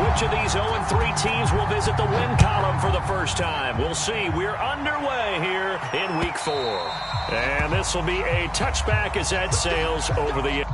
Which of these 0-3 teams will visit the win column for the first time? We'll see. We're underway here in Week 4. And this will be a touchback as that sails over the...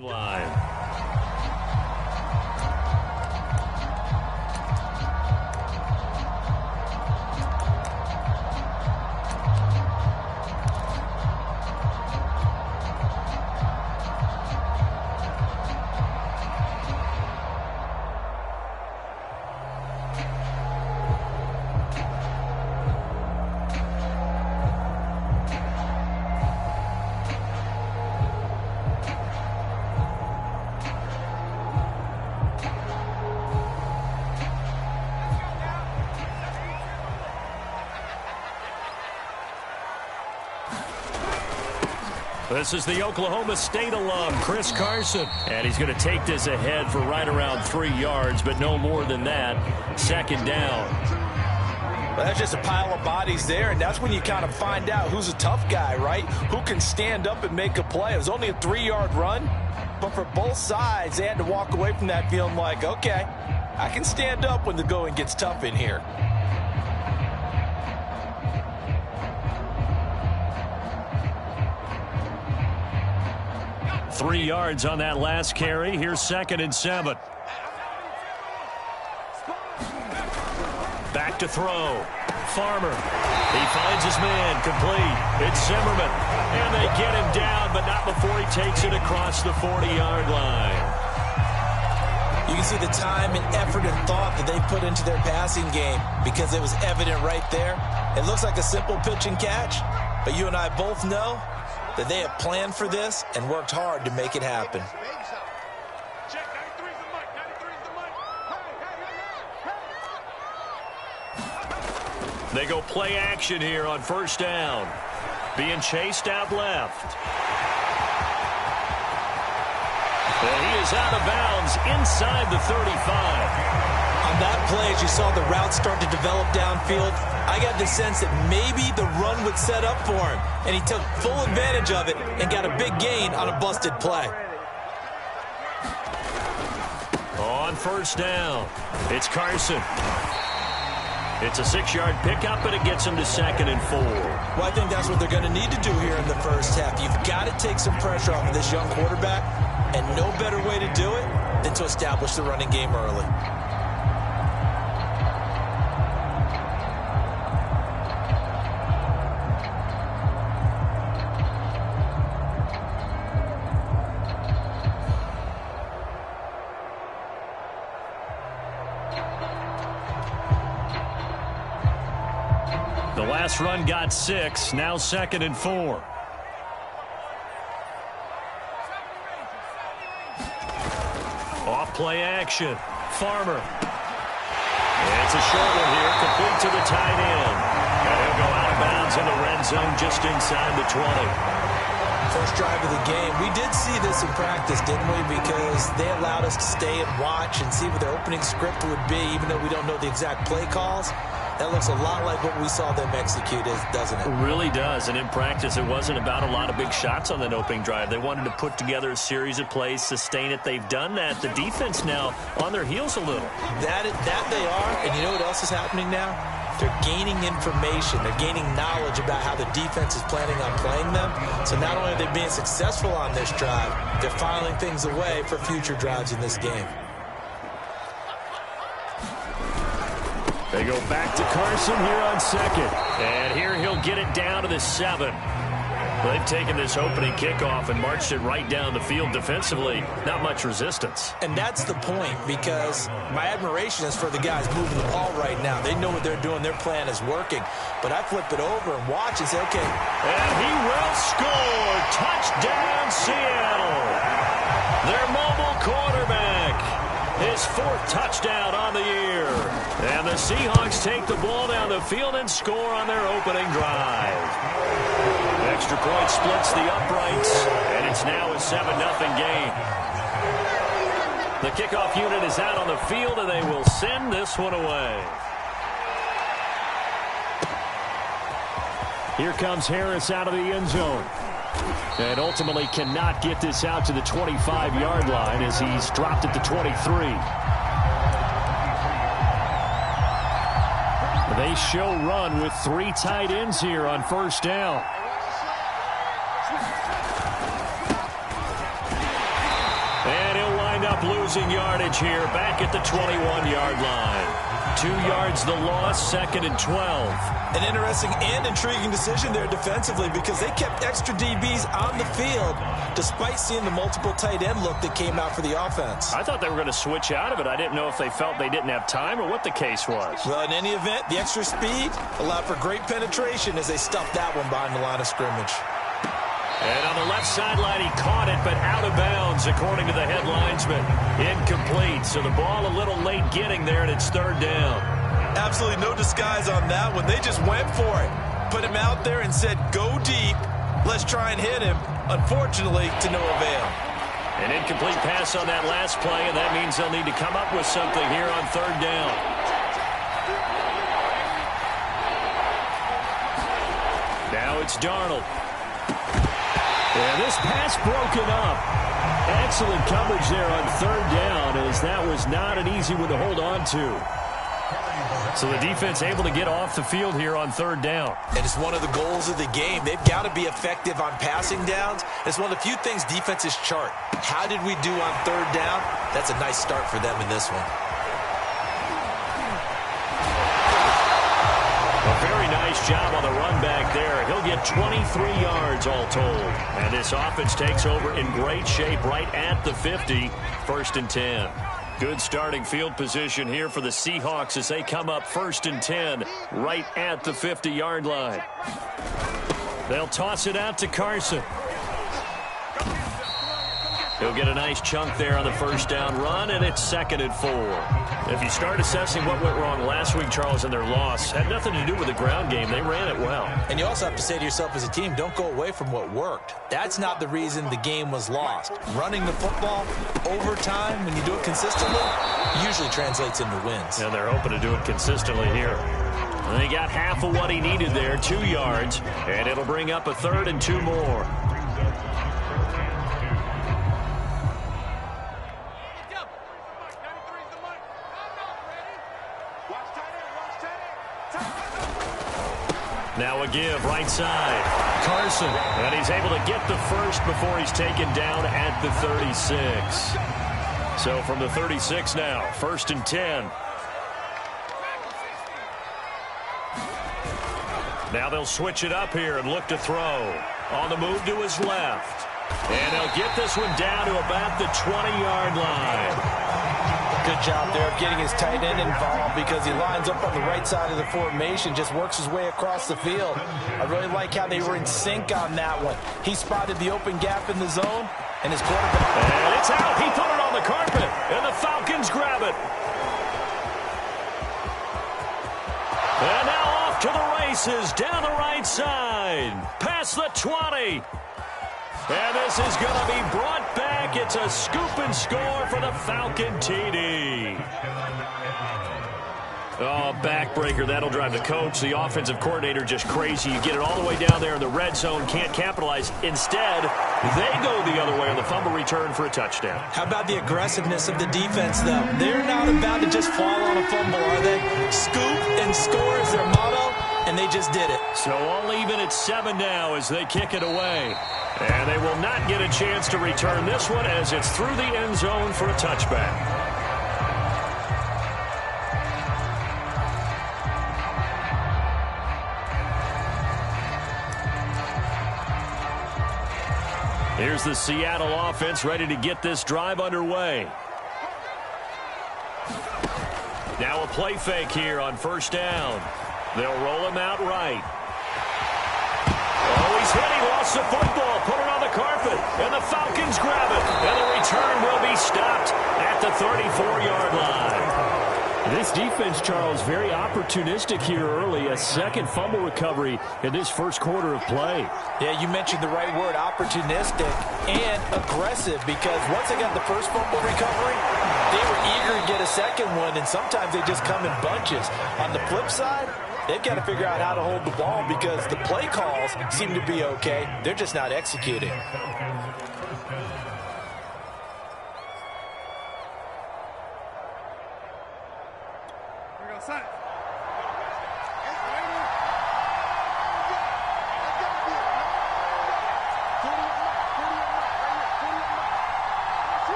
Line. This is the Oklahoma State alum, Chris Carson. And he's going to take this ahead for right around 3 yards, but no more than that. Second down. Well, that's just a pile of bodies there, and that's when you kind of find out who's a tough guy, right? Who can stand up and make a play. It was only a 3-yard run, but for both sides, they had to walk away from that feeling like, okay, I can stand up when the going gets tough in here. 3 yards on that last carry. Here's 2nd and 7. Back to throw. Farmer. He finds his man. Complete. It's Zimmerman. And they get him down, but not before he takes it across the 40-yard line. You can see the time and effort and thought that they put into their passing game because it was evident right there. It looks like a simple pitch and catch, but you and I both know that they have planned for this and worked hard to make it happen. They go play action here on first down. Being chased out left. And he is out of bounds inside the 35. On that play, as you saw the route start to develop downfield, I got the sense that maybe the run would set up for him, and he took full advantage of it and got a big gain on a busted play. On first down, it's Carson. It's a 6-yard pickup, but it gets him to 2nd and 4. Well, I think that's what they're going to need to do here in the first half. You've got to take some pressure off of this young quarterback, and no better way to do it than to establish the running game early. The last run got 6, now 2nd and 4. Off play action. Farmer. It's a short one here, complete to the tight end. And he'll go out of bounds in the red zone just inside the 20. First drive of the game. We did see this in practice, didn't we? Because they allowed us to stay and watch and see what their opening script would be, even though we don't know the exact play calls. That looks a lot like what we saw them execute, doesn't it? It really does. And in practice, it wasn't about a lot of big shots on that opening drive. They wanted to put together a series of plays, sustain it. They've done that. The defense now on their heels a little. That they are. And you know what else is happening now? They're gaining information. They're gaining knowledge about how the defense is planning on playing them. So not only are they being successful on this drive, they're filing things away for future drives in this game. They go back to Carson here on 2nd. And here he'll get it down to the 7. They've taken this opening kickoff and marched it right down the field defensively. Not much resistance. And that's the point, because my admiration is for the guys moving the ball right now. They know what they're doing. Their plan is working. But I flip it over and watch and say, okay. And he will score. Touchdown, Seattle. Their mobile quarterback. His 4th touchdown on the year. And the Seahawks take the ball down the field and score on their opening drive. Extra point splits the uprights, and it's now a 7-0 game. The kickoff unit is out on the field, and they will send this one away. Here comes Harris out of the end zone. And ultimately cannot get this out to the 25-yard line as he's dropped at the 23. They show run with 3 tight ends here on first down. up losing yardage here, back at the 21-yard line. 2 yards the loss, 2nd and 12. An interesting and intriguing decision there defensively because they kept extra DBs on the field despite seeing the multiple tight end look that came out for the offense. I thought they were going to switch out of it. I didn't know if they felt they didn't have time or what the case was. Well, in any event, the extra speed allowed for great penetration as they stuffed that one behind the line of scrimmage. And on the left sideline, he caught it, but out of bounds, according to the head linesman. Incomplete, so the ball a little late getting there, and it's 3rd down. Absolutely no disguise on that one. They just went for it. Put him out there and said, go deep. Let's try and hit him. Unfortunately, to no avail. An incomplete pass on that last play, and that means they'll need to come up with something here on 3rd down. Now it's Darnold. And this pass broken up. Excellent coverage there on 3rd down, as that was not an easy one to hold on to. So the defense able to get off the field here on 3rd down. And it's one of the goals of the game. They've got to be effective on passing downs. It's one of the few things defenses chart. How did we do on 3rd down? That's a nice start for them in this one. A very nice job on the run back there. He'll get 23 yards all told. And this offense takes over in great shape right at the 50. 1st and 10. Good starting field position here for the Seahawks as they come up 1st and 10 right at the 50-yard line. They'll toss it out to Carson. He'll get a nice chunk there on the 1st down run, and it's 2nd and 4. If you start assessing what went wrong last week, Charles, in their loss, had nothing to do with the ground game. They ran it well. And you also have to say to yourself as a team, don't go away from what worked. That's not the reason the game was lost. Running the football over time, when you do it consistently, usually translates into wins. And they're hoping to do it consistently here. And they got half of what he needed there, 2 yards, and it'll bring up a 3rd and 2 more. Now a give, right side. Carson, and he's able to get the first before he's taken down at the 36. So from the 36 now, 1st and 10. Now they'll switch it up here and look to throw. On the move to his left. And he'll get this one down to about the 20-yard line. Good job there of getting his tight end involved because he lines up on the right side of the formation, just works his way across the field. I really like how they were in sync on that one. He spotted the open gap in the zone, and his quarterback... And it's out. He put it on the carpet, and the Falcons grab it. And now off to the races, down the right side, past the 20. And this is going to be brought back. It's a scoop and score for the Falcon TD. Oh, backbreaker. That'll drive the coach, the offensive coordinator, just crazy. You get it all the way down there in the red zone, can't capitalize. Instead, they go the other way on the fumble return for a touchdown. How about the aggressiveness of the defense, though? They're not about to just fall on a fumble, are they? Scoop and score is their motto, and they just did it. So all even at 7 now as they kick it away. And they will not get a chance to return this one as it's through the end zone for a touchback. Here's the Seattle offense ready to get this drive underway. Now a play fake here on 1st down. They'll roll him out right. Oh, he's hit. He lost the football. Put it on the carpet. And the Falcons grab it. And the return will be stopped at the 34-yard line. This defense, Charles, very opportunistic here early. A second fumble recovery in this first quarter of play. Yeah, you mentioned the right word, opportunistic and aggressive, because once they got the first fumble recovery, they were eager to get a second one, and sometimes they just come in bunches. On the flip side, they've got to figure out how to hold the ball because the play calls seem to be okay. They're just not executing.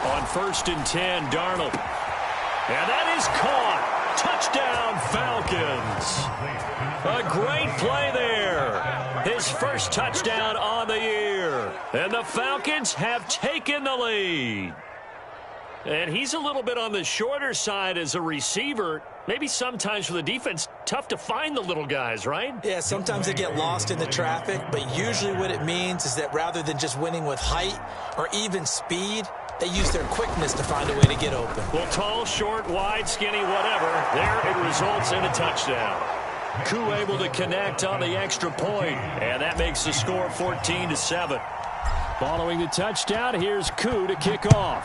On 1st and 10, Darnold. And that is caught. Touchdown, Falcons. A great play there. His first touchdown on the year. And the Falcons have taken the lead. And he's a little bit on the shorter side as a receiver. Maybe sometimes for the defense, tough to find the little guys, right? Yeah, sometimes they get lost in the traffic, but usually what it means is that rather than just winning with height or even speed, they use their quickness to find a way to get open. Well, tall, short, wide, skinny, whatever, there it results in a touchdown. Koo able to connect on the extra point, and that makes the score 14-7. Following the touchdown, here's Koo to kick off.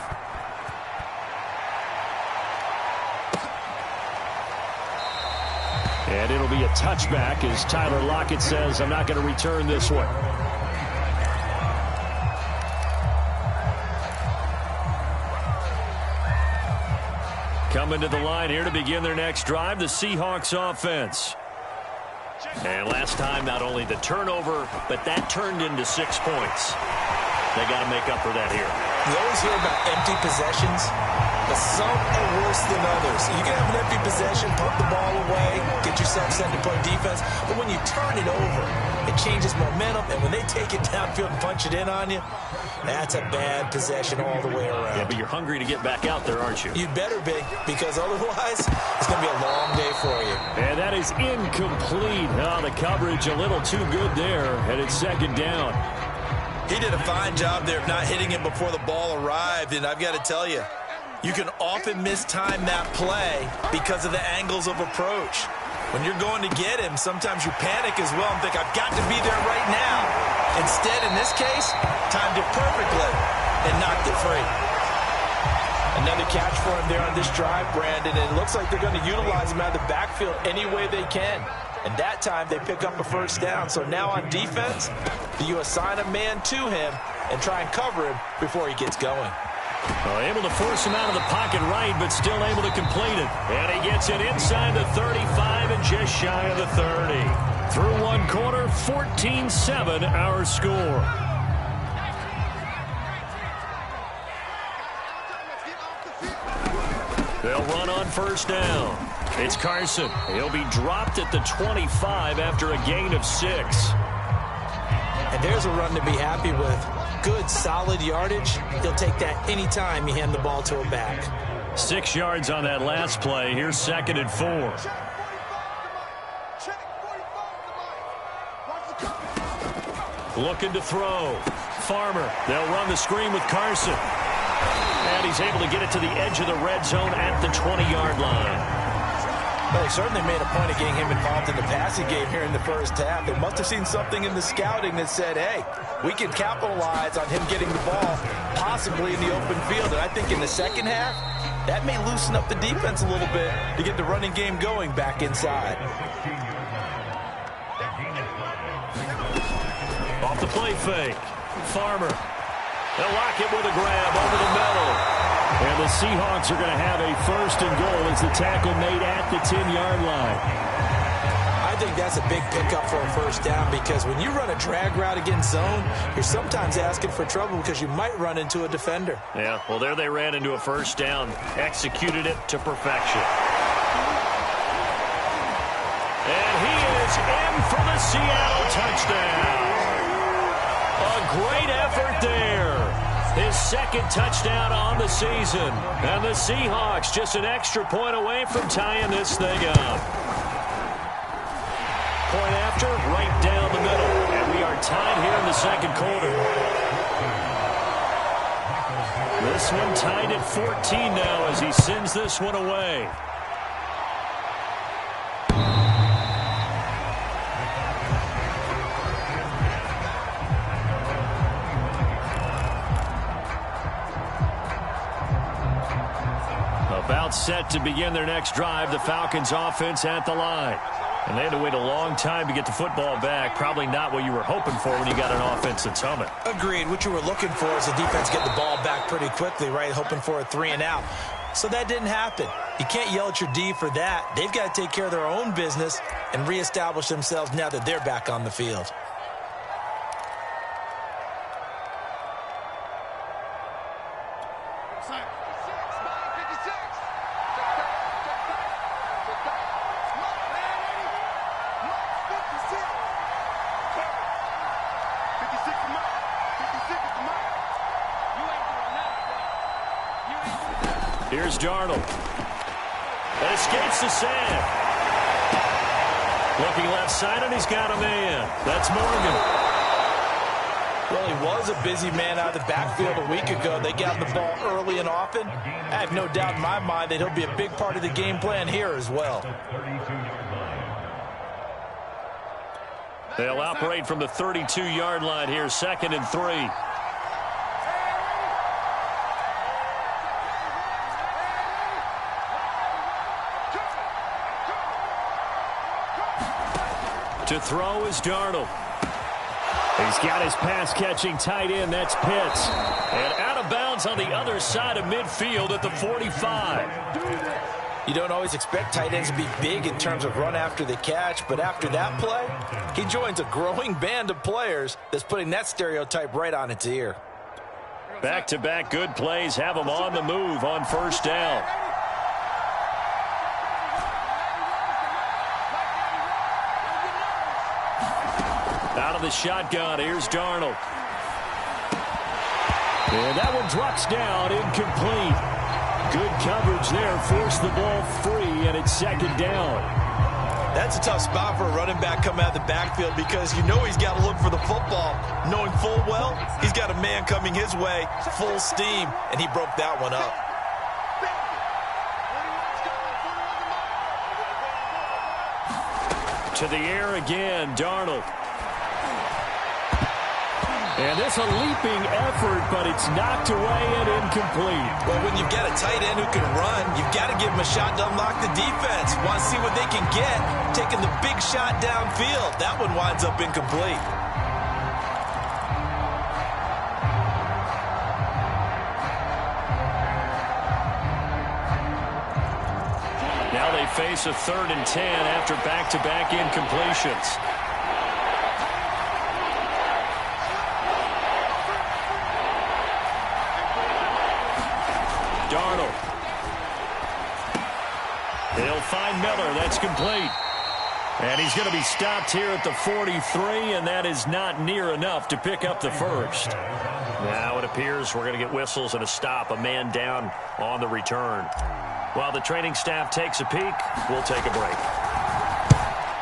And it'll be a touchback as Tyler Lockett says, I'm not going to return this one. Coming to the line here to begin their next drive, the Seahawks offense. And last time, not only the turnover, but that turned into 6 points. They got to make up for that here. You always hear about empty possessions, but some are worse than others. You can have an empty possession, pump the ball away, get yourself set to play defense, but when you turn it over, it changes momentum, and when they take it downfield and punch it in on you, that's a bad possession all the way around. Yeah, but you're hungry to get back out there, aren't you? You better be, because otherwise, it's going to be a long day for you. And that is incomplete. Oh, the coverage a little too good there, and it's 2nd down. He did a fine job there of not hitting it before the ball arrived, and I've got to tell you, you can often mistime that play because of the angles of approach. When you're going to get him, sometimes you panic as well and think, I've got to be there right now. Instead, in this case, timed it perfectly and knocked it free. Another catch for him there on this drive, Brandon, and it looks like they're going to utilize him out of the backfield any way they can. And that time, they pick up a 1st down. So now on defense, do you assign a man to him and try and cover him before he gets going? Well, able to force him out of the pocket right, but still able to complete it. And he gets it inside the 35 and just shy of the 30. Through 1 quarter, 14-7 our score. They'll run on 1st down. It's Carson. He'll be dropped at the 25 after a gain of 6. And there's a run to be happy with. Good, solid yardage. He'll take that anytime you hand the ball to a back. 6 yards on that last play. Here's 2nd and 4. Looking to throw. Farmer. They'll run the screen with Carson. And he's able to get it to the edge of the red zone at the 20-yard line. Well, they certainly made a point of getting him involved in the passing game here in the 1st half. They must have seen something in the scouting that said, hey, we can capitalize on him getting the ball, possibly in the open field. And I think in the 2nd half, that may loosen up the defense a little bit to get the running game going back inside. Off the play fake. Farmer. They'll lock it with a grab over the middle. And the Seahawks are going to have a 1st and goal as the tackle made at the 10-yard line. I think that's a big pickup for a 1st down because when you run a drag route against zone, you're sometimes asking for trouble because you might run into a defender. Yeah, well, there they ran into a 1st down, executed it to perfection. And he is in for the Seattle touchdown. A great effort there. His 2nd touchdown on the season. And the Seahawks just an extra point away from tying this thing up. Point after, right down the middle. And we are tied here in the 2nd quarter. This one tied at 14 now as he sends this one away. About set to begin their next drive, the Falcons offense at the line. And they had to wait a long time to get the football back. Probably not what you were hoping for when you got an offense that's humming. Agreed. What you were looking for is the defense get the ball back pretty quickly, right? Hoping for a 3 and out. So that didn't happen. You can't yell at your D for that. They've got to take care of their own business and reestablish themselves now that they're back on the field. Here's Darnold. And escapes the sack. Looking left side, and he's got a man. That's Morgan. Well, he was a busy man out of the backfield a week ago. They got the ball early and often. I have no doubt in my mind that he'll be a big part of the game plan here as well. They'll operate from the 32-yard line here, 2nd and 3. To throw is Darnold. He's got his pass-catching tight end. That's Pitts. And out of bounds on the other side of midfield at the 45. You don't always expect tight ends to be big in terms of run after the catch, but after that play, he joins a growing band of players that's putting that stereotype right on its ear. Back-to-back good plays have him on the move on first down. Out of the shotgun, here's Darnold. And that one drops down, incomplete. Good coverage there, forced the ball free, and it's 2nd down. That's a tough spot for a running back coming out of the backfield because you know he's got to look for the football, knowing full well he's got a man coming his way, full steam, and he broke that one up. To the air again, Darnold. And this a leaping effort, but it's knocked away and incomplete. Well, when you've got a tight end who can run, you've got to give him a shot to unlock the defense. Want to see what they can get, taking the big shot downfield. That one winds up incomplete. Now they face a 3rd and 10 after back-to-back incompletions. Darnold. He'll find Miller. That's complete. And he's going to be stopped here at the 43, and that is not near enough to pick up the first. Now it appears we're going to get whistles and a stop, a man down on the return. While the training staff takes a peek, we'll take a break.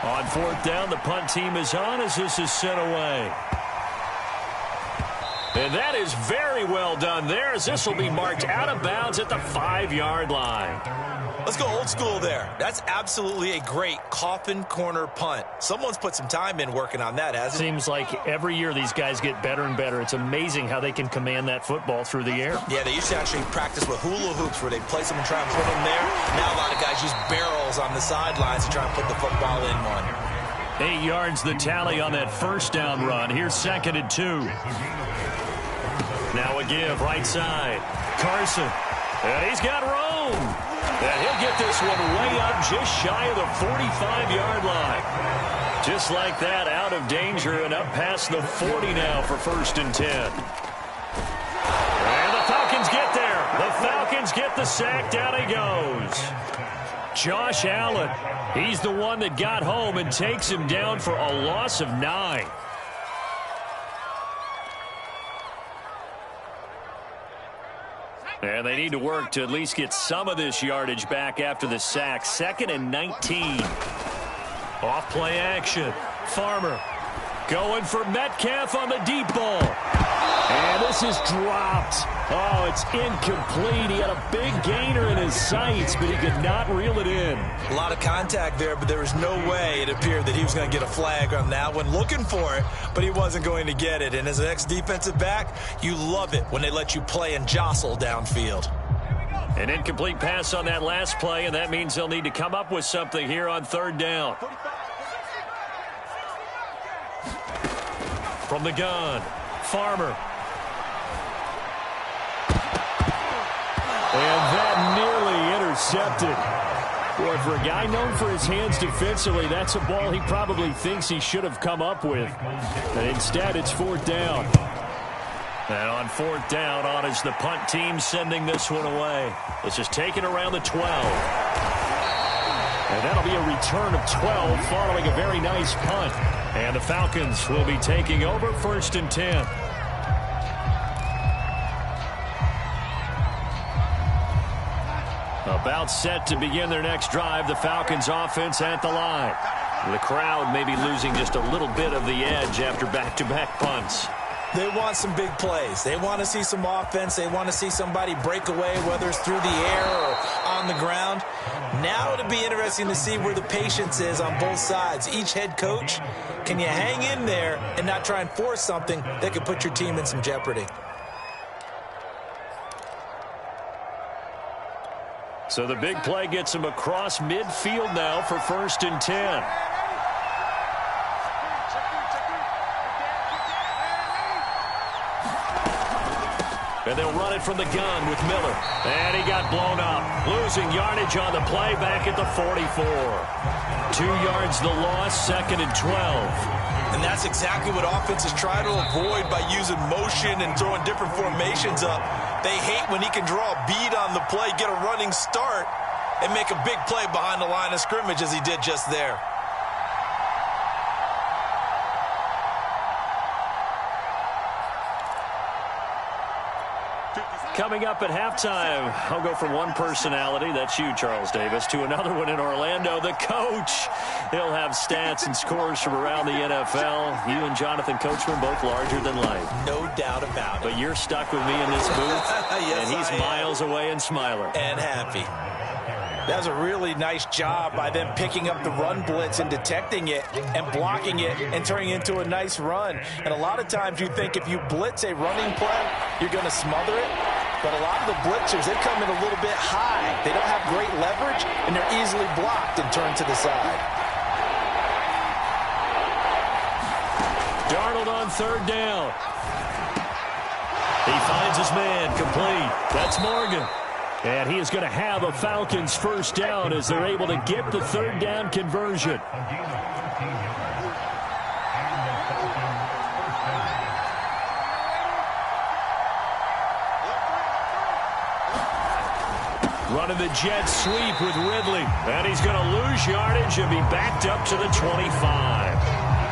On 4th down, the punt team is on as this is sent away. And that is very well done there, as this will be marked out of bounds at the 5-yard line. Let's go old school there. That's absolutely a great coffin corner punt. Someone's put some time in working on that, hasn't it? Seems like every year these guys get better and better. It's amazing how they can command that football through the air. Yeah, they used to actually practice with hula hoops where they place them and try and put them there. Now a lot of guys use barrels on the sidelines to try and put the football in one. 8 yards the tally on that first down run. Here's 2nd and 2. Now a give, right side. Carson. And he's got room. And he'll get this one way up just shy of the 45-yard line. Just like that, out of danger and up past the 40 now for 1st and 10. And the Falcons get there. The Falcons get the sack. Down he goes. Josh Allen. He's the one that got home and takes him down for a loss of 9. And they need to work to at least get some of this yardage back after the sack. 2nd and 19. Off play action. Farmer going for Metcalf on the deep ball. And this is dropped. Oh, it's incomplete. He had a big gainer in his sights, but he could not reel it in. A lot of contact there, but there was no way it appeared that he was going to get a flag on that one. Looking for it, but he wasn't going to get it. And as an ex-defensive back, you love it when they let you play and jostle downfield. An incomplete pass on that last play, and that means they'll need to come up with something here on 3rd down. From the gun, Farmer. And that nearly intercepted. Boy, for a guy known for his hands defensively, that's a ball he probably thinks he should have come up with. And instead, it's 4th down. And on 4th down, on is the punt team sending this one away. It's just taken around the 12. And that'll be a return of 12 following a very nice punt. And the Falcons will be taking over 1st and 10. About set to begin their next drive, the Falcons offense at the line. The crowd may be losing just a little bit of the edge after back-to-back punts. They want some big plays. They want to see some offense. They want to see somebody break away, whether it's through the air or on the ground. Now it'll be interesting to see where the patience is on both sides. Each head coach, can you hang in there and not try and force something that could put your team in some jeopardy? So the big play gets him across midfield now for 1st and 10. And they'll run it from the gun with Miller. And he got blown up. Losing yardage on the play back at the 44. 2 yards the loss, 2nd and 12. And that's exactly what offenses try to avoid by using motion and throwing different formations up. They hate when he can draw a bead on the play, get a running start, and make a big play behind the line of scrimmage as he did just there. Coming up at halftime, I'll go from one personality, that's you, Charles Davis, to another one in Orlando, the coach. He'll have stats and scores from around the NFL. You and Jonathan Coachman both larger than life. No doubt about it. But you're stuck with me in this booth, yes, and he's miles away and smiling. And happy. That was a really nice job by them picking up the run blitz and detecting it and blocking it and turning it into a nice run. And a lot of times you think if you blitz a running play, you're going to smother it. But a lot of the blitzers, they come in a little bit high. They don't have great leverage, and they're easily blocked and turned to the side. Darnold on 3rd down. He finds his man, complete. That's Morgan. And he is going to have a Falcons 1st down as they're able to get the 3rd down conversion. Running the jet sweep with Ridley. And he's going to lose yardage and be backed up to the 25.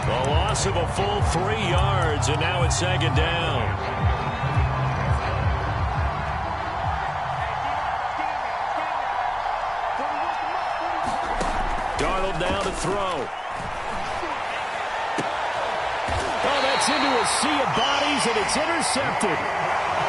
A loss of a full 3 yards, and now it's 2nd down. Darnold down to throw. Oh, that's into a sea of bodies, and it's intercepted.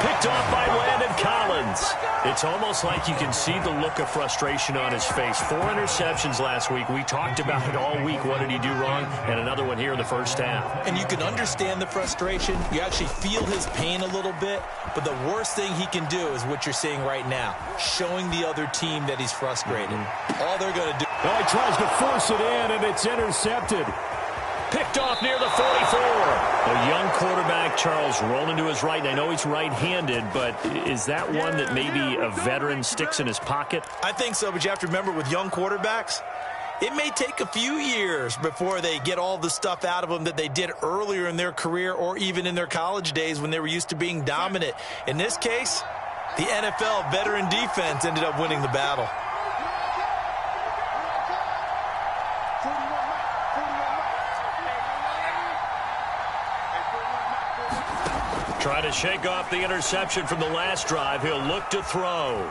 Picked off by Landon Collins. It's almost like you can see the look of frustration on his face. 4 interceptions last week. We talked about it all week. What did he do wrong? And another one here in the 1st half. And you can understand the frustration. You actually feel his pain a little bit. But the worst thing he can do is what you're seeing right now, showing the other team that he's frustrated. All they're going to do. Well, he tries to force it in, and it's intercepted. Picked off near the 44. A young quarterback, Charles, rolling to his right. And I know he's right-handed, but is that one that maybe a veteran sticks in his pocket? I think so, but you have to remember with young quarterbacks, it may take a few years before they get all the stuff out of them that they did earlier in their career or even in their college days when they were used to being dominant. In this case, the NFL veteran defense ended up winning the battle. Trying to shake off the interception from the last drive. He'll look to throw.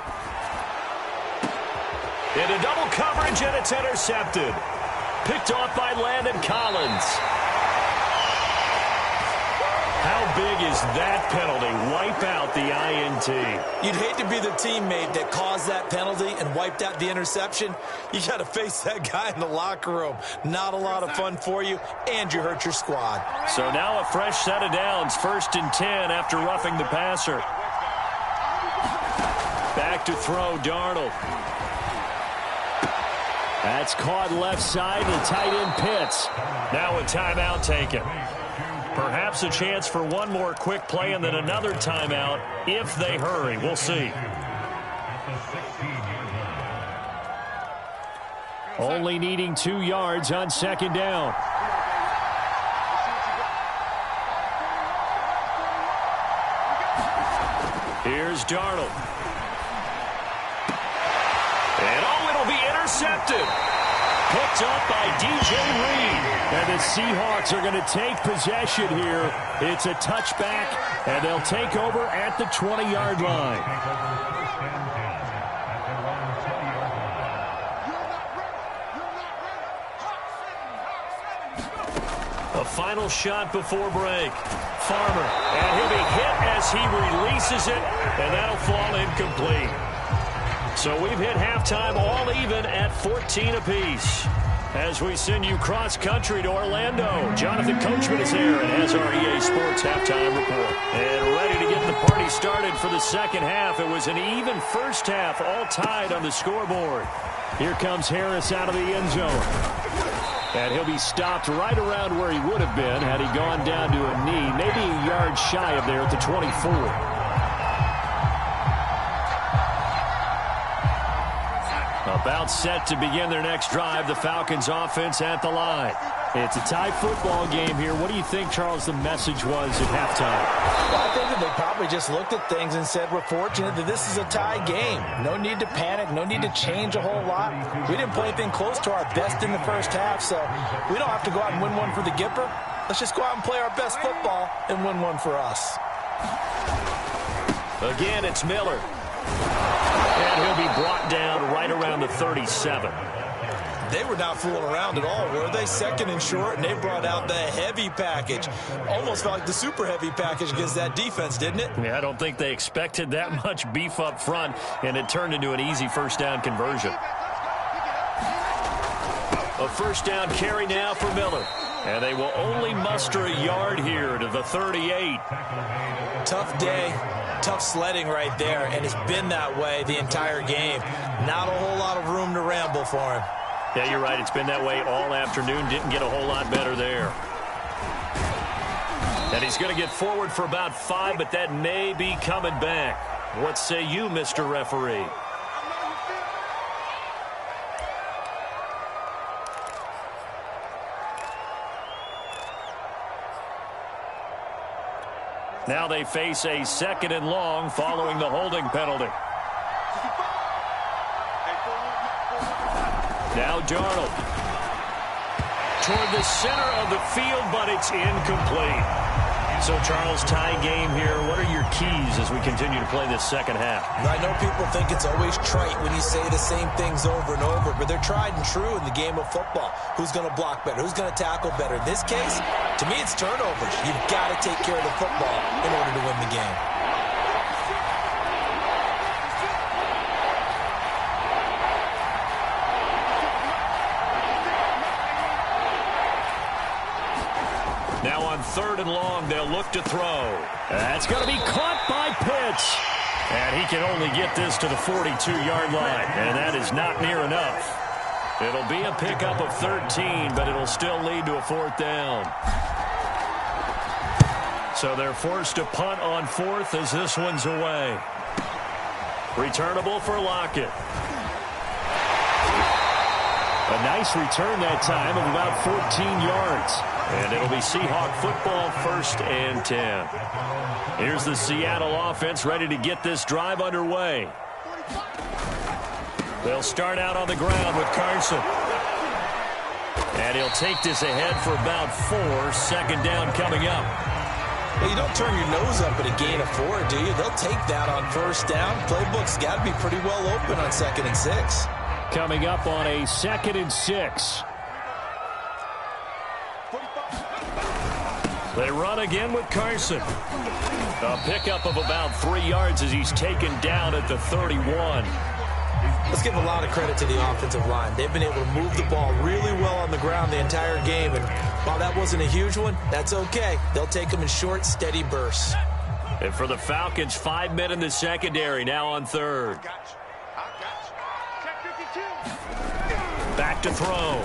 Into double coverage, and it's intercepted. Picked off by Landon Collins. How big is that penalty? Wipe out the INT. You'd hate to be the teammate that caused that penalty and wiped out the interception. You got to face that guy in the locker room. Not a lot of fun for you, and you hurt your squad. So now a fresh set of downs. 1st and 10 after roughing the passer. Back to throw, Darnold. That's caught left side, the tight end Pitts. Now a timeout taken. Perhaps a chance for one more quick play and then another timeout if they hurry. We'll see. Only needing 2 yards on 2nd down. Here's Darnold. And it'll be intercepted. Picked up by DJ Reed. And the Seahawks are going to take possession here. It's a touchback, and they'll take over at the 20-yard line. final shot before break. Farmer, and he'll be hit as he releases it, and that'll fall incomplete. So we've hit halftime all even at 14 apiece. As we send you cross-country to Orlando, Jonathan Coachman is here and has our EA Sports halftime report. And ready to get the party started for the second half. It was an even first half, all tied on the scoreboard. Here comes Harris out of the end zone. And he'll be stopped right around where he would have been had he gone down to a knee, maybe a yard shy of there at the 24. About set to begin their next drive, the Falcons offense at the line. It's a tie football game here. What do you think, Charles, the message was at halftime? Well, I think that they probably just looked at things and said, we're fortunate that this is a tie game. No need to panic, no need to change a whole lot. We didn't play anything close to our best in the first half, so we don't have to go out and win one for the Gipper. Let's just go out and play our best football and win one for us. Again, it's Miller. And he'll be brought down right around the 37. They were not fooling around at all, were they? Second and short, and they brought out the heavy package. Almost felt like the super heavy package against that defense, didn't it? Yeah, I don't think they expected that much beef up front, and it turned into an easy first down conversion. A first down carry now for Miller. And they will only muster a yard here to the 38. Tough day. Tough sledding right there, and it's been that way the entire game. Not a whole lot of room to ramble for him. Yeah, you're right. It's been that way all afternoon. Didn't get a whole lot better there. And he's going to get forward for about 5, but that may be coming back. What say you, Mr. Referee? Now they face a second and long following the holding penalty. Now Darnold. Toward the center of the field, but it's incomplete. So, Charles, tie game here. What are your keys as we continue to play this second half? I know people think it's always trite when you say the same things over and over, but they're tried and true in the game of football. Who's going to block better? Who's going to tackle better? In this case, to me, it's turnovers. You've got to take care of the football in order to win the game. Now on third and long, they'll look to throw. That's going to be caught by Pitts. And he can only get this to the 42-yard line, and that is not near enough. It'll be a pickup of 13, but it'll still lead to a fourth down. So they're forced to punt on fourth as this one's away. Returnable for Lockett. A nice return that time of about 14 yards. And it'll be Seahawk football, 1st and 10. Here's the Seattle offense ready to get this drive underway. They'll start out on the ground with Carson. And he'll take this ahead for about 4. Second down coming up. Well, you don't turn your nose up at a gain of 4, do you? They'll take that on first down. Playbook's got to be pretty well open on 2nd and 6. Coming up on a 2nd and 6. They run again with Carson. A pickup of about 3 yards as he's taken down at the 31. Let's give a lot of credit to the offensive line. They've been able to move the ball really well on the ground the entire game. And while that wasn't a huge one, that's okay. They'll take them in short, steady bursts. And for the Falcons, 5 men in the secondary now on third. Back to throw.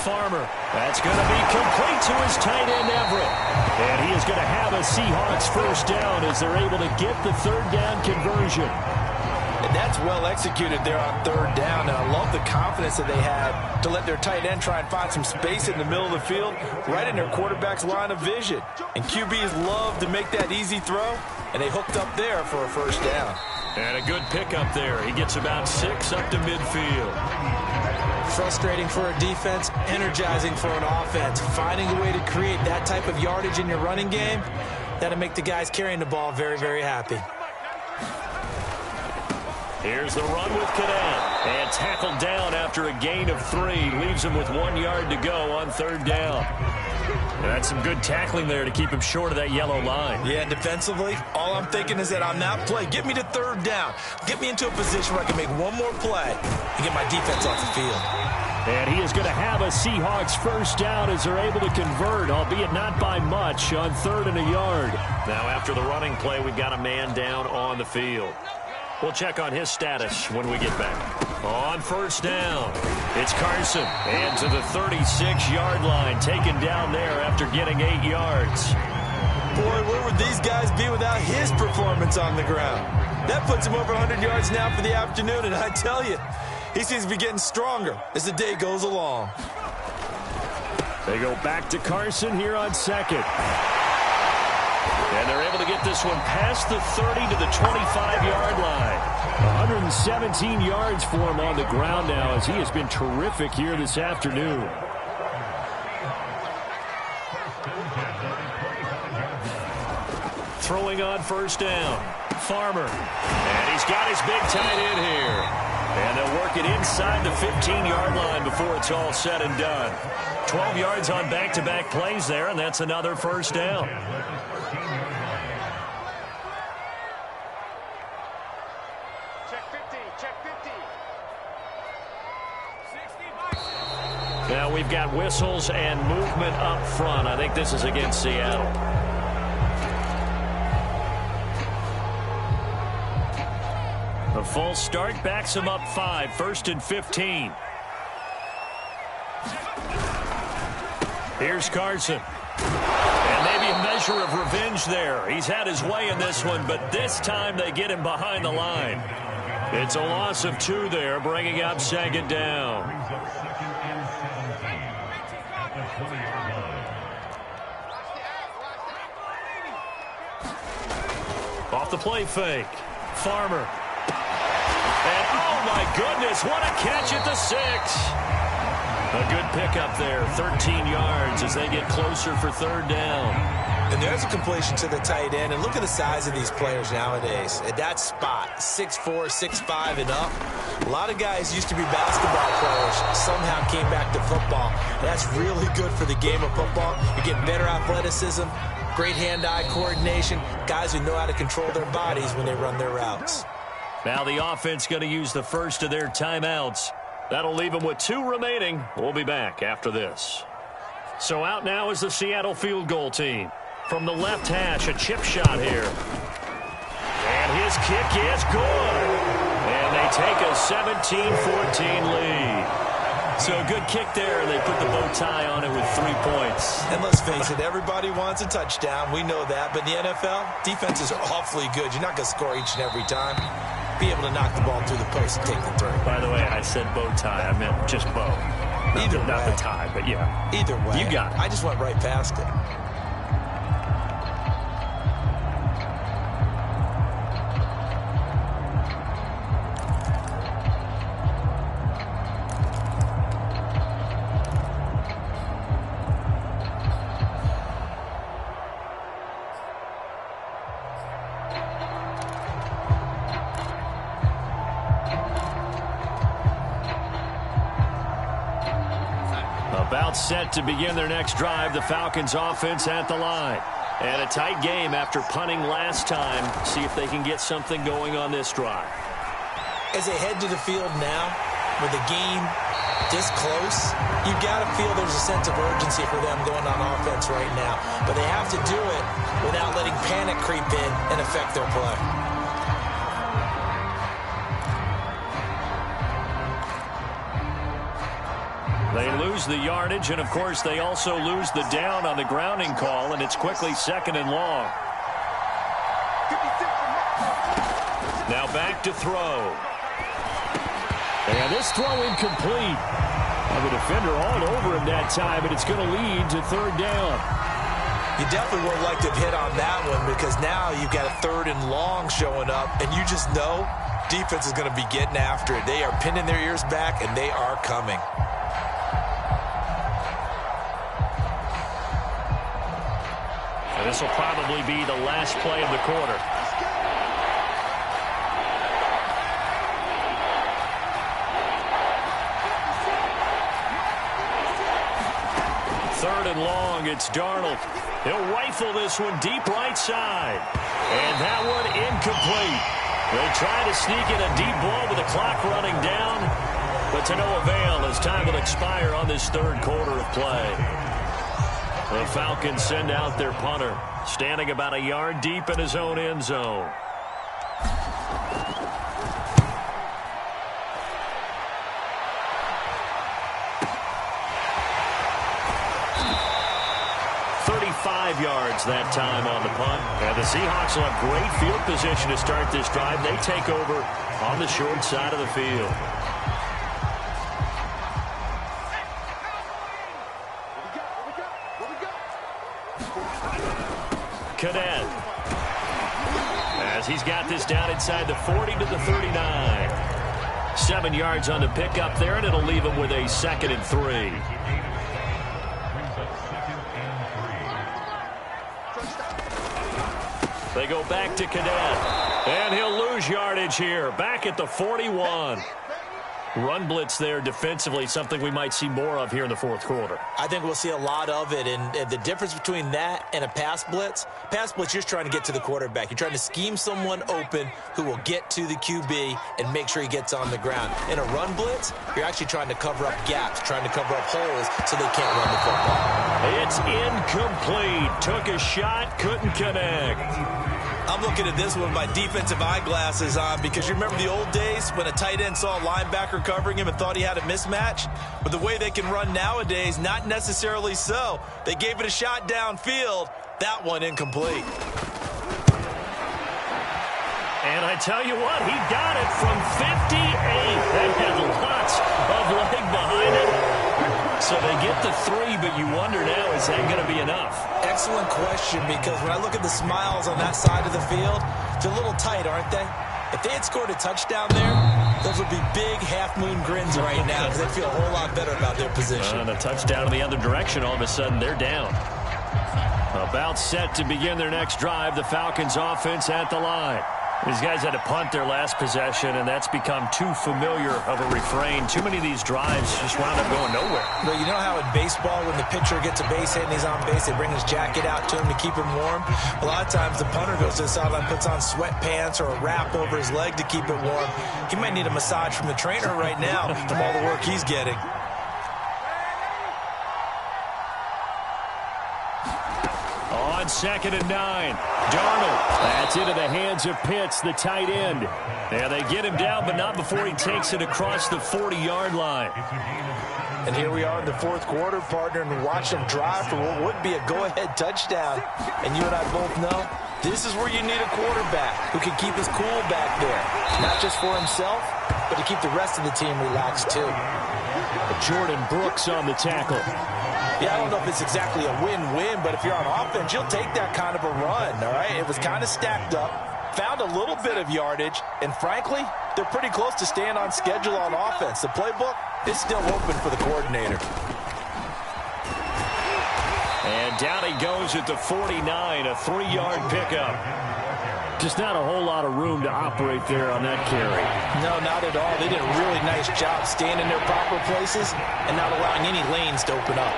Farmer. That's going to be complete to his tight end, Everett. And he is going to have a Seahawks first down as they're able to get the third down conversion. And that's well executed there on third down. And I love the confidence that they had to let their tight end try and find some space in the middle of the field, right in their quarterback's line of vision. And QBs love to make that easy throw, and they hooked up there for a first down. And a good pickup there. He gets about 6 up to midfield. Frustrating for a defense, energizing for an offense. Finding a way to create that type of yardage in your running game, that'll make the guys carrying the ball very, very happy. Here's the run with Cadet. And tackled down after a gain of 3. Leaves him with 1 yard to go on third down. That's some good tackling there to keep him short of that yellow line. Yeah, and defensively, all I'm thinking is that on that play, get me to third down. Get me into a position where I can make one more play and get my defense off the field. And he is going to have a Seahawks first down as they're able to convert, albeit not by much, on 3rd and a yard. Now after the running play, we've got a man down on the field. We'll check on his status when we get back. On first down, it's Carson. And to the 36-yard line, taken down there after getting 8 yards. Boy, where would these guys be without his performance on the ground? That puts him over 100 yards now for the afternoon, and I tell you, he seems to be getting stronger as the day goes along. They go back to Carson here on 2nd. And they're able to get this one past the 30 to the 25-yard line. 117 yards for him on the ground now as he has been terrific here this afternoon. Throwing on first down. Farmer. And he's got his big tight end here. And they'll work it inside the 15-yard line before it's all said and done. 12 yards on back-to-back plays there, and that's another first down. Now we've got whistles and movement up front. I think this is against Seattle. A false start backs him up 5. 1st and 15. Here's Carson. And maybe a measure of revenge there. He's had his way in this one, but this time they get him behind the line. It's a loss of 2 there, bringing up 2nd down. Off the play fake. Farmer. And oh my goodness, what a catch at the 6. A good pickup there, 13 yards as they get closer for 3rd down. And there's a completion to the tight end. And look at the size of these players nowadays. At that spot, 6'4", 6'5", and up. A lot of guys used to be basketball players, somehow came back to football. That's really good for the game of football. You're getting better athleticism, great hand-eye coordination, guys who know how to control their bodies when they run their routes. Now the offense going to use the first of their timeouts. That'll leave them with 2 remaining. We'll be back after this. So out now is the Seattle field goal team. From the left hash, a chip shot here. And his kick is good. And they take a 17-14 lead. So a good kick there. They put the bow tie on it with 3 points. And let's face it, everybody wants a touchdown. We know that. But in the NFL, defenses are awfully good. You're not going to score each and every time. Be able to knock the ball through the post and take the throw. By the way, I said bow tie. I meant just bow. Not the tie, but yeah. Either way. You got it. I just went right past it. About set to begin their next drive. The Falcons offense at the line. And a tight game after punting last time. See if they can get something going on this drive. As they head to the field now, with the game this close, you've got to feel there's a sense of urgency for them going on offense right now. But they have to do it without letting panic creep in and affect their play. They lose the yardage, and of course they also lose the down on the grounding call, and it's quickly 2nd and long. Now back to throw. And this throw incomplete. And the defender all over him that time, and it's going to lead to 3rd down. You definitely would like to have hit on that one because now you've got a 3rd and long showing up, and you just know defense is going to be getting after it. They are pinning their ears back, and they are coming. This will probably be the last play of the quarter. and long. It's Darnold. He'll rifle this one deep right side. And that one incomplete. They try to sneak in a deep ball with the clock running down, but to no avail as time will expire on this third quarter of play. The Falcons send out their punter, standing about a yard deep in his own end zone. Yards that time on the punt. And the Seahawks will have great field position to start this drive. They take over on the short side of the field. Cadet, as he's got this down inside the 40 to the 39. 7 yards on the pickup there, and it'll leave him with a 2nd and 3. They go back to Cadet, and he'll lose yardage here. Back at the 41. Run blitz there defensively, something we might see more of here in the fourth quarter. I think we'll see a lot of it, and the difference between that and a pass blitz, you're just trying to get to the quarterback. You're trying to scheme someone open who will get to the QB and make sure he gets on the ground. In a run blitz, you're actually trying to cover up gaps, trying to cover up holes so they can't run the football. It's incomplete. Took a shot, couldn't connect. I'm looking at this one with my defensive eyeglasses on because you remember the old days when a tight end saw a linebacker covering him and thought he had a mismatch? But the way they can run nowadays, not necessarily so. They gave it a shot downfield. That one incomplete. And I tell you what, he got it from 58. That had lots of leg behind it. So they get the 3, but you wonder now, is that going to be enough? Excellent question, because when I look at the smiles on that side of the field, they're a little tight, aren't they? If they had scored a touchdown there, those would be big half-moon grins right now because they feel a whole lot better about their position. And a touchdown in the other direction, all of a sudden they're down. About set to begin their next drive, the Falcons offense at the line. These guys had to punt their last possession, and that's become too familiar of a refrain. Too many of these drives just wound up going nowhere. Well, you know how in baseball, when the pitcher gets a base hit and he's on base, they bring his jacket out to him to keep him warm? A lot of times the punter goes to the sideline, puts on sweatpants or a wrap over his leg to keep it warm. He might need a massage from the trainer right now from all the work he's getting. On 2nd and 9, Darnold. That's into the hands of Pitts, the tight end. And they get him down, but not before he takes it across the 40-yard line. And here we are in the fourth quarter, partner, and watch them drive for what would be a go-ahead touchdown. And you and I both know this is where you need a quarterback who can keep his cool back there. Not just for himself, but to keep the rest of the team relaxed too. Jordan Brooks on the tackle. Yeah, I don't know if it's exactly a win-win, but if you're on offense, you'll take that kind of a run, all right? It was kind of stacked up, found a little bit of yardage, and frankly, they're pretty close to staying on schedule on offense. The playbook is still open for the coordinator. And down he goes at the 49, a 3-yard pickup. Just not a whole lot of room to operate there on that carry. No, not at all. They did a really nice job staying in their proper places and not allowing any lanes to open up.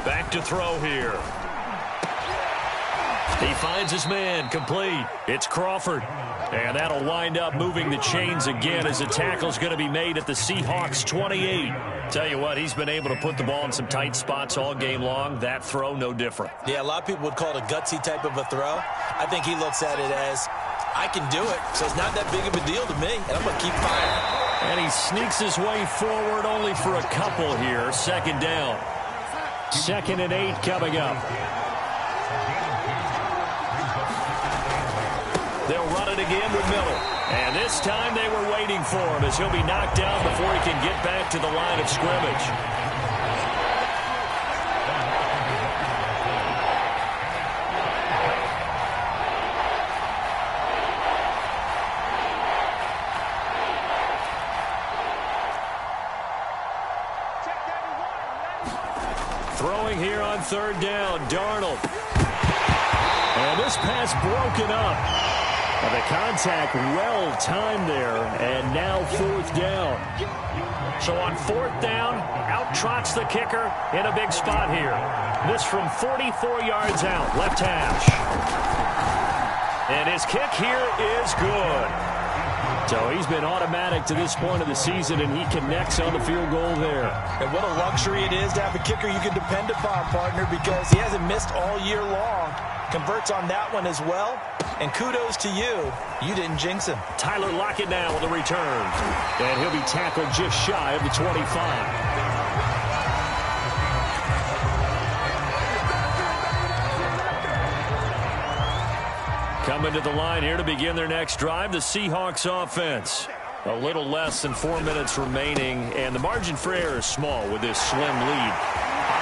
Back to throw here. He finds his man, complete. It's Crawford. And that'll wind up moving the chains again as the tackle's going to be made at the Seahawks 28. Tell you what, he's been able to put the ball in some tight spots all game long. That throw, no different. Yeah, a lot of people would call it a gutsy type of a throw. I think he looks at it as, I can do it, so it's not that big of a deal to me, and I'm going to keep firing. And he sneaks his way forward only for a couple here. 2nd down. 2nd and 8 coming up. They'll run it again with Miller. And this time they were waiting for him as he'll be knocked down before he can get back to the line of scrimmage. Throwing here on 3rd down, Darnold. And this pass broken up. The contact well timed there, and now fourth down. So on fourth down, out trots the kicker in a big spot here. This from 44 yards out, left hash. And his kick here is good. So he's been automatic to this point of the season, and he connects on the field goal there. And what a luxury it is to have a kicker you can depend upon, partner, because he hasn't missed all year long. Converts on that one as well. And kudos to you. You didn't jinx him. Tyler Lockett now with a return. And he'll be tackled just shy of the 25. Coming to the line here to begin their next drive, the Seahawks offense. A little less than 4 minutes remaining, and the margin for error is small with this slim lead.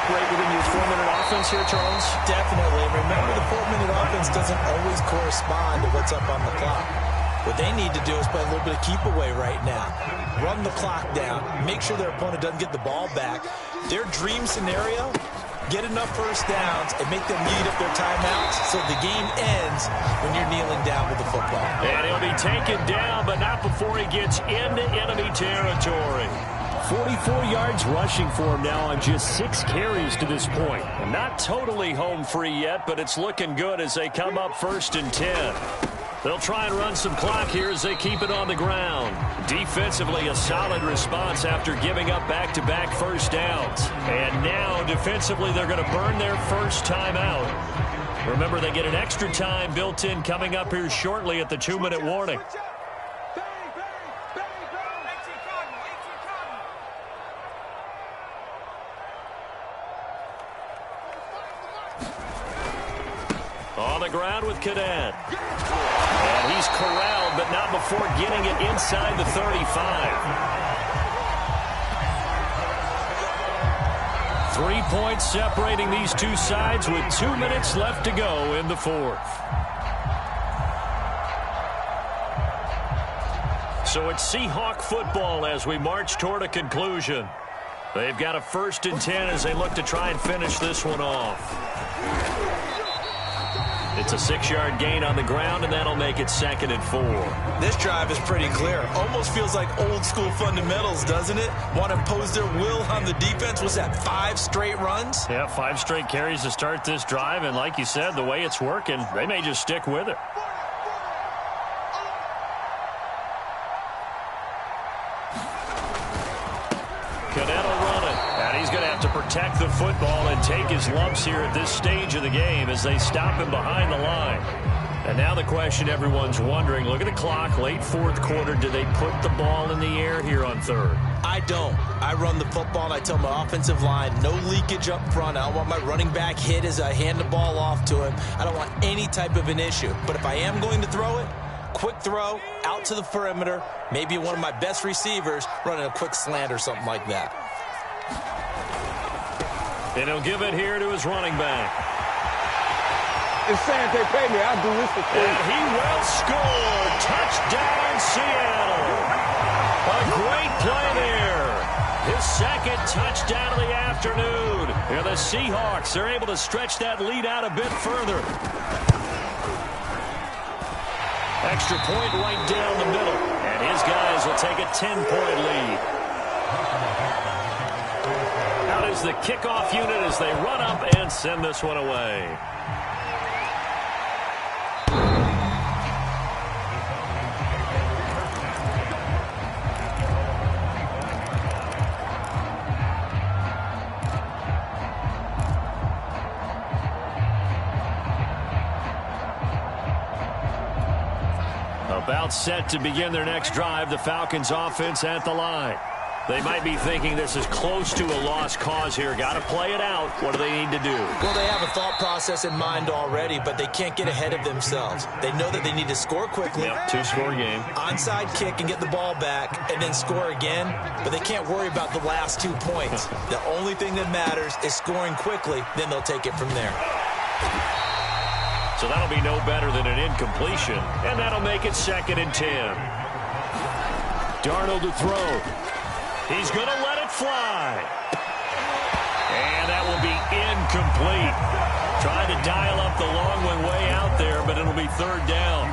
Operate within your 4-minute offense here, Charles? Definitely. Remember, the 4-minute offense doesn't always correspond to what's up on the clock. What they need to do is play a little bit of keep away right now. Run the clock down. Make sure their opponent doesn't get the ball back. Their dream scenario, get enough first downs and make them lead up their timeouts so the game ends when you're kneeling down with the football. And he'll be taken down, but not before he gets into enemy territory. 44 yards rushing for him now on just 6 carries to this point. And not totally home free yet, but it's looking good as they come up 1st and 10. They'll try and run some clock here as they keep it on the ground. Defensively, a solid response after giving up back-to-back first downs. And now, defensively, they're going to burn their first time out. Remember, they get an extra time built in coming up here shortly at the 2-minute warning. On the ground with Cadet. And he's corralled, but not before getting it inside the 35. 3 points separating these two sides with 2 minutes left to go in the fourth. So it's Seahawk football as we march toward a conclusion. They've got a 1st and 10 as they look to try and finish this one off. It's a 6-yard gain on the ground, and that'll make it 2nd and 4. This drive is pretty clear. Almost feels like old school fundamentals, doesn't it? Want to impose their will on the defense. Was that 5 straight runs? Yeah, 5 straight carries to start this drive, and like you said, the way it's working, they may just stick with it. Cadet will run it, and he's going to have to protect the football and take his lumps here at this stage of the game as they stop him behind the line. And now the question everyone's wondering, look at the clock, late 4th quarter, do they put the ball in the air here on 3rd? I don't. I run the football, and I tell my offensive line, no leakage up front. I don't want my running back hit as I hand the ball off to him. I don't want any type of an issue. But if I am going to throw it, quick throw, out to the perimeter, maybe one of my best receivers running a quick slant or something like that. And he'll give it here to his running back. It's saying they pay me. I'll do this for free. And he will score. Touchdown, Seattle. A great play there. His 2nd touchdown of the afternoon. And the Seahawks are able to stretch that lead out a bit further. Extra point right down the middle. And his guys will take a 10-point lead. Out is the kickoff unit as they run up and send this one away. About set to begin their next drive, the Falcons offense at the line. They might be thinking this is close to a lost cause here. Got to play it out. What do they need to do? Well, they have a thought process in mind already, but they can't get ahead of themselves. They know that they need to score quickly. Yep, 2-score game. Onside kick and get the ball back and then score again, but they can't worry about the last 2 points. The only thing that matters is scoring quickly, then they'll take it from there. So that'll be no better than an incompletion, and that'll make it 2nd and 10. Darnold to throw. He's going to let it fly. And that will be incomplete. Trying to dial up the long one way out there, but it'll be third down.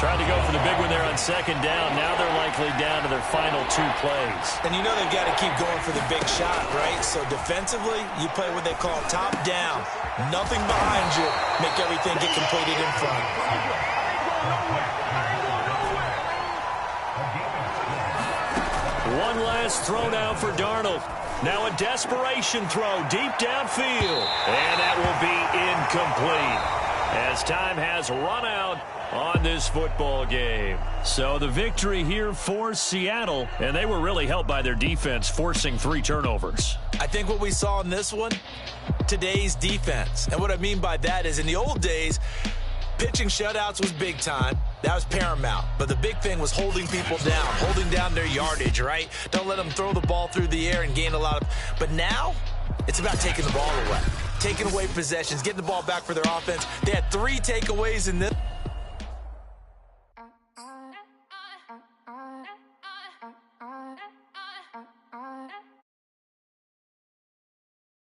Trying to go for the big one there on second down. Now they're likely down to their final 2 plays. And you know they've got to keep going for the big shot, right? So defensively, you play what they call top down. Nothing behind you. Make everything get completed in front. One last throw now for Darnold. Now a desperation throw deep downfield. And that will be incomplete as time has run out on this football game. So the victory here for Seattle, and they were really helped by their defense forcing 3 turnovers. I think what we saw in this one, today's defense. And what I mean by that is in the old days, pitching shutouts was big time. That was paramount. But the big thing was holding people down, holding down their yardage, right? Don't let them throw the ball through the air and gain a lot of... But now, it's about taking the ball away. Taking away possessions, getting the ball back for their offense. They had 3 takeaways in this.